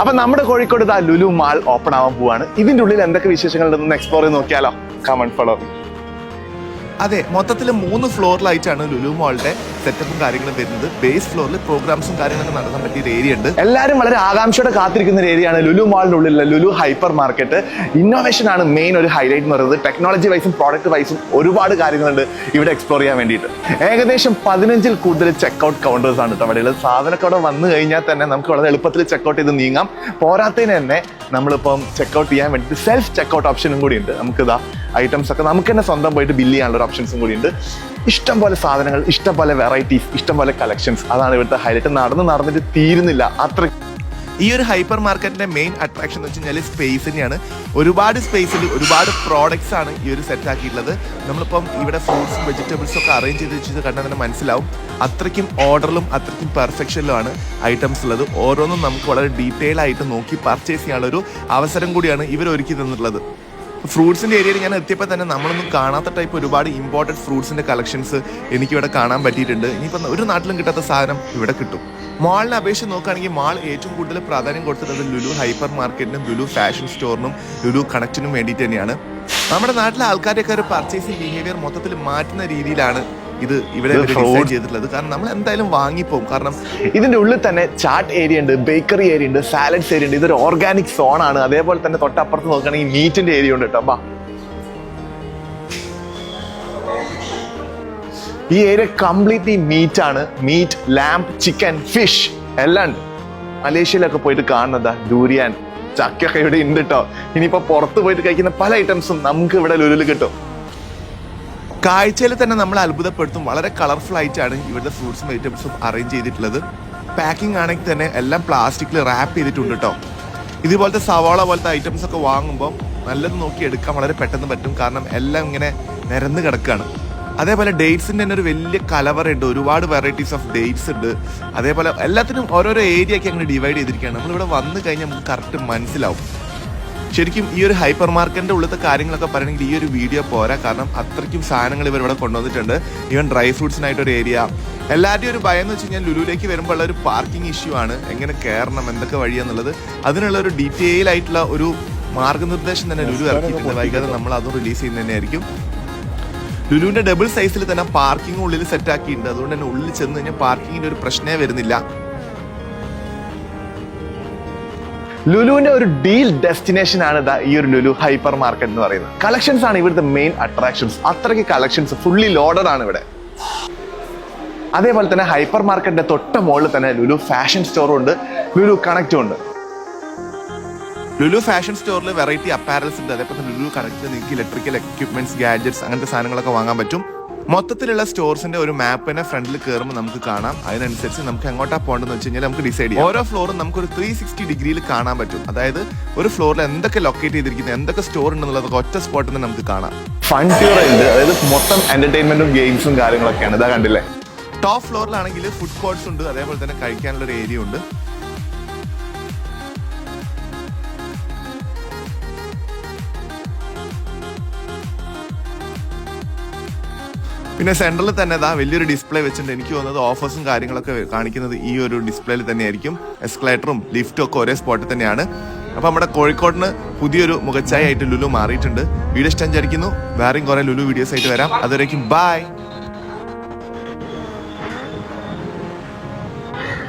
അപ്പൊ നമ്മുടെ Kozhikode Lulu mall open ആവാൻ പോവാണ്. ഇതിന്റെ ഉള്ളിൽ എന്തൊക്കെ വിശേഷങ്ങളുണ്ടെന്ന് എക്സ്പ്ലോർ ചെയ്ത് നോക്കിയാലോ? Come on follow. അതെ, മൊത്തത്തിൽ 3 ഫ്ലോറിലായിട്ടാണ് ലുലു മാളിന്റെ സെറ്റപ്പും കാര്യങ്ങളും വരുന്നത്. ബേസ് ഫ്ലോറിൽ പ്രോഗ്രാംസും കാര്യങ്ങളൊക്കെ നടത്താൻ പറ്റിയ ഒരു ഏരിയ ഉണ്ട്. എല്ലാവരും വളരെ ആകാംക്ഷയോടെ കാത്തിരിക്കുന്ന ഒരു ഏരിയയാണ് ലുലു മാളിന്റെ ഉള്ളിലുള്ള ലുലു ഹൈപ്പർ മാർക്കറ്റ്. ഇന്നോവേഷൻ ആണ് മെയിൻ ഒരു ഹൈലൈറ്റ് എന്ന് പറയുന്നത്. ടെക്നോളജി വൈസും പ്രോഡക്റ്റ് വൈസും ഒരുപാട് കാര്യങ്ങളുണ്ട് ഇവിടെ എക്സ്പ്ലോർ ചെയ്യാൻ വേണ്ടിയിട്ട്. ഏകദേശം 15-ൽ കൂടുതൽ ചെക്ക്ഔട്ട് കൗണ്ടേഴ്സ് ആണ് കേട്ടോ അവിടെ. സാധനമൊക്കെ അവിടെ വന്നു കഴിഞ്ഞാൽ തന്നെ നമുക്ക് വളരെ എളുപ്പത്തിൽ ചെക്ക്ഔട്ട് ചെയ്ത് നീങ്ങാം. പോരാത്തതിന് തന്നെ നമ്മളിപ്പം ചെക്ക്ഔട്ട് ചെയ്യാൻ വേണ്ടിയിട്ട് സെൽഫ് ചെക്ക്ഔട്ട് ഓപ്ഷനും കൂടി ഉണ്ട്. നമുക്കിതാ ഐറ്റംസ് ഒക്കെ നമുക്ക് തന്നെ സ്വന്തം പോയിട്ട് ബില്ല് ചെയ്യാനുള്ള ഓപ്ഷൻസും കൂടി ഉണ്ട്. ഇഷ്ടം പോലെ സാധനങ്ങൾ, ഇഷ്ടം പോലെ വെറൈറ്റീസ്, ഇഷ്ടം പോലെ കളക്ഷൻസ്. അതാണ് ഇവിടുത്തെ ഹൈലൈറ്റ്. നടന്നിട്ട് തീരുന്നില്ല അത്ര. ഈ ഒരു ഹൈപ്പർ മാർക്കറ്റിന്റെ മെയിൻ അട്രാക്ഷൻ എന്ന് വെച്ച് കഴിഞ്ഞാൽ സ്പേസ് തന്നെയാണ്. ഒരുപാട് സ്പേസിൽ ഒരുപാട് പ്രോഡക്ട്സ് ആണ് ഈ ഒരു സെറ്റ് ആക്കിയിട്ടുള്ളത്. നമ്മളിപ്പം ഇവിടെ ഫ്രൂട്ട്സും വെജിറ്റബിൾസും ഒക്കെ അറേഞ്ച് ചെയ്ത് വെച്ചത് കണ്ടാൽ തന്നെ മനസ്സിലാവും. അത്രയ്ക്കും ഓർഡറിലും അത്രയ്ക്കും പെർഫെക്ഷനിലുമാണ് ഐറ്റംസ് ഉള്ളത്. ഓരോന്നും നമുക്ക് വളരെ ഡീറ്റെയിൽ ആയിട്ട് നോക്കി പർച്ചേസ് ചെയ്യാനുള്ള ഒരു അവസരം കൂടിയാണ് ഇവർ ഒരുക്കി തന്നിട്ടുള്ളത്. ഫ്രൂട്ട്സിന്റെ ഏരിയയിൽ ഞാൻ എത്തിയപ്പോൾ തന്നെ നമ്മളൊന്നും കാണാത്ത ടൈപ്പ് ഒരുപാട് ഇമ്പോർട്ടൻറ്റ് ഫ്രൂട്ട്സിന്റെ കളക്ഷൻസ് എനിക്കിവിടെ കാണാൻ പറ്റിയിട്ടുണ്ട്. ഇനിയിപ്പം ഒരു നാട്ടിലും കിട്ടാത്ത സാധനം ഇവിടെ കിട്ടും. മാളിനെ അപേക്ഷിച്ച് നോക്കുകയാണെങ്കിൽ മാൾ ഏറ്റവും കൂടുതൽ പ്രാധാന്യം കൊടുത്തിട്ടുള്ളത് ലുലു ഹൈപ്പർ മാർക്കറ്റിനും ലുലു ഫാഷൻ സ്റ്റോറിനും ലുലു കണക്റ്റിനും വേണ്ടിയിട്ട് തന്നെയാണ്. നമ്മുടെ നാട്ടിലെ ആൾക്കാരൊക്കെ ഒരു പർച്ചേസിംഗ് ബിഹേവിയർ മൊത്തത്തിൽ മാറ്റുന്ന രീതിയിലാണ് ഇത് ഇവിടെ ഡിസൈൻ ചെയ്തിട്ടുള്ളത്. കാരണം നമ്മൾ എന്തായാലും വാങ്ങിപ്പോകും. കാരണം ഇതിന്റെ ഉള്ളിൽ തന്നെ ചാറ്റ് ഏരിയ ഉണ്ട്, ബേക്കറി ഏരിയ ഉണ്ട്, സാലഡ്സ് ഏരിയ ഉണ്ട്. ഇതൊരു ഓർഗാനിക് സോൺ ആണ്. അതേപോലെ തന്നെ തൊട്ടപ്പുറത്ത് നോക്കുകയാണെങ്കിൽ മീറ്റിന്റെ ഏരിയ ഉണ്ട് കേട്ടോ. ഈ ഏരിയ കംപ്ലീറ്റ്ലി മീറ്റ് ആണ്. മീറ്റ്, ലാംബ്, ചിക്കൻ, ഫിഷ് എല്ലാം ഉണ്ട്. മലേഷ്യയിലൊക്കെ പോയിട്ട് കാണുന്നതാ ഡൂരിയാൻ, ചക്കൊക്കെ ഇവിടെ ഉണ്ട് കേട്ടോ. ഇനിയിപ്പോ പുറത്ത് പോയിട്ട് കഴിക്കുന്ന പല ഐറ്റംസും നമുക്ക് ഇവിടെ ലുലുവിൽ കിട്ടും. കാഴ്ചയിൽ തന്നെ നമ്മൾ അത്ഭുതപ്പെടുത്തും. വളരെ കളർഫുൾ ആയിട്ടാണ് ഇവിടുത്തെ ഫ്രൂട്ട്സും വെജിറ്റബിൾസും അറേഞ്ച് ചെയ്തിട്ടുള്ളത്. പാക്കിംഗ് ആണെങ്കിൽ തന്നെ എല്ലാം പ്ലാസ്റ്റിക്കിൽ റാപ്പ് ചെയ്തിട്ടുണ്ട് കേട്ടോ. ഇതുപോലത്തെ സവാള പോലത്തെ ഐറ്റംസ് ഒക്കെ വാങ്ങുമ്പോൾ നല്ലത് നോക്കി എടുക്കാൻ വളരെ പെട്ടെന്ന് പറ്റും. കാരണം എല്ലാം ഇങ്ങനെ നിരന്ന് കിടക്കുകയാണ്. അതേപോലെ ഡേറ്റ്സിൻ്റെ തന്നെ ഒരു വലിയ കലവറയുണ്ട്. ഒരുപാട് വെറൈറ്റീസ് ഓഫ് ഡേറ്റ്സ് ഉണ്ട്. അതേപോലെ എല്ലാത്തിനും ഓരോരോ ഏരിയ ഒക്കെ അങ്ങനെ ഡിവൈഡ് ചെയ്തിരിക്കുകയാണ്. നമ്മളിവിടെ വന്നു കഴിഞ്ഞാൽ നമുക്ക് കറക്റ്റ് മനസ്സിലാവും. ശരിക്കും ഈ ഒരു ഹൈപ്പർ മാർക്കറ്റിന്റെ ഉള്ളത്തെ കാര്യങ്ങളൊക്കെ പറയണമെങ്കിൽ ഈ ഒരു വീഡിയോ പോരാ. കാരണം അത്രയ്ക്കും സാധനങ്ങൾ ഇവർ ഇവിടെ കൊണ്ടുവന്നിട്ടുണ്ട്. ഈവൻ ഡ്രൈ ഫ്രൂട്ട്സിനായിട്ടൊരു ഏരിയ. എല്ലാവരുടെയും ഒരു ഭയം എന്ന് വെച്ച് കഴിഞ്ഞാൽ ലുലുവിലേക്ക് വരുമ്പോൾ ഒരു പാർക്കിംഗ് ഇഷ്യൂ ആണ്. എങ്ങനെ കയറണം, എന്തൊക്കെ വഴിയാന്നുള്ളത്, അതിനുള്ള ഒരു ഡീറ്റെയിൽ ആയിട്ടുള്ള ഒരു മാർഗനിർദ്ദേശം തന്നെ ലുലു ഇറക്കിയിട്ടുണ്ട്. വൈകാതെ നമ്മൾ അതും റിലീസ് ചെയ്യുന്നത് തന്നെയായിരിക്കും. ലുലുവിന്റെ ഡബിൾ സൈസിൽ തന്നെ പാർക്കിംഗ് ഉള്ളിൽ സെറ്റ് ആക്കിയിട്ടുണ്ട്. അതുകൊണ്ട് തന്നെ ഉള്ളിൽ ചെന്ന് കഴിഞ്ഞാൽ പാർക്കിങ്ങിന്റെ ഒരു പ്രശ്നമേ വരുന്നില്ല. ലുലുവിന്റെ ഒരു ഡീൽ ഡെസ്റ്റിനേഷൻ ആണ് ഈ ഒരു ലുലു ഹൈപ്പർ മാർക്കറ്റ് എന്ന് പറയുന്നത്. കളക്ഷൻസ് ആണ് ഇവിടുത്തെ മെയിൻ അട്രാക്ഷൻസ്. അത്രയ്ക്ക് കളക്ഷൻസ്, ഫുള്ളി ലോഡഡ് ആണ് ഇവിടെ. അതേപോലെ തന്നെ ഹൈപ്പർ മാർക്കറ്റിന്റെ തൊട്ട മുകളിൽ തന്നെ ലുലു ഫാഷൻ സ്റ്റോറും ഉണ്ട്, ലുലു കണക്റ്റും ഉണ്ട്. ലുലു ഫാഷൻ സ്റ്റോറിൽ വെറൈറ്റി അപ്പാരൽസ് ഉണ്ട്. അതേപോലെ ലുലു കണക്റ്റിൽ നിങ്ങൾക്ക് ഇലക്ട്രിക്കൽ എക്യുപ്മെന്റ്സ്, ഗാഡ്ജറ്റ്സ്, അങ്ങനത്തെ സാധനങ്ങളൊക്കെ വാങ്ങാൻ പറ്റും. മൊത്തത്തിലുള്ള സ്റ്റോർസിന്റെ ഒരു മാപ്പിനെ ഫ്രണ്ടിൽ കയറുമ്പോൾ നമുക്ക് കാണാം. അതിനനുസരിച്ച് നമുക്ക് എങ്ങോട്ടാ പോകേണ്ടതെന്ന് വെച്ച് കഴിഞ്ഞാൽ നമുക്ക് ഡിസൈഡ് ചെയ്യാം. ഓരോ ഫ്ലോറും നമുക്കൊരു 360 ഡിഗ്രിയിൽ കാണാൻ പറ്റും. അതായത് ഒരു ഫ്ലോറിൽ എന്തൊക്കെ ലൊക്കേറ്റ് ചെയ്തിരിക്കുന്നത്, എന്തൊക്കെ സ്റ്റോർ ഉണ്ടെന്നുള്ളതൊക്കെ ഒറ്റ സ്പോട്ടിൽ നിന്ന് നമുക്ക് കാണാം. ഫൺ ടൂർ ഉണ്ട്. അതായത് മൊത്തം എന്റർടൈൻമെന്റും ഗെയിംസും കാര്യങ്ങളൊക്കെയാണ്. ഇതാ കണ്ടില്ലേ. ടോപ്പ് ഫ്ലോറിലാണെങ്കിൽ ഫുഡ് കോർട്ട്സ് ഉണ്ട്. അതേപോലെ തന്നെ കഴിക്കാനുള്ള ഒരു ഏരിയ ഉണ്ട്. പിന്നെ സെൻട്രലിൽ തന്നെ വലിയൊരു ഡിസ്പ്ലേ വെച്ചിട്ടുണ്ട്. എനിക്ക് തോന്നുന്നത് ഓഫേഴ്സും കാര്യങ്ങളൊക്കെ കാണിക്കുന്നത് ഈ ഒരു ഡിസ്പ്ലേയിൽ തന്നെയായിരിക്കും. എസ്കലേറ്ററും ലിഫ്റ്റും ഒക്കെ ഒരേ സ്പോട്ടിൽ തന്നെയാണ്. അപ്പോൾ നമ്മുടെ കോഴിക്കോടിന് പുതിയൊരു മുഖച്ഛായ ആയിട്ട് ലുലു മാറിയിട്ടുണ്ട്. വീഡിയോ ഇഷ്ടം വിചാരിക്കുന്നു. വേറെയും കുറേ ലുലു വീഡിയോസ് ആയിട്ട് വരാം. അതുവരേക്കും ബൈ.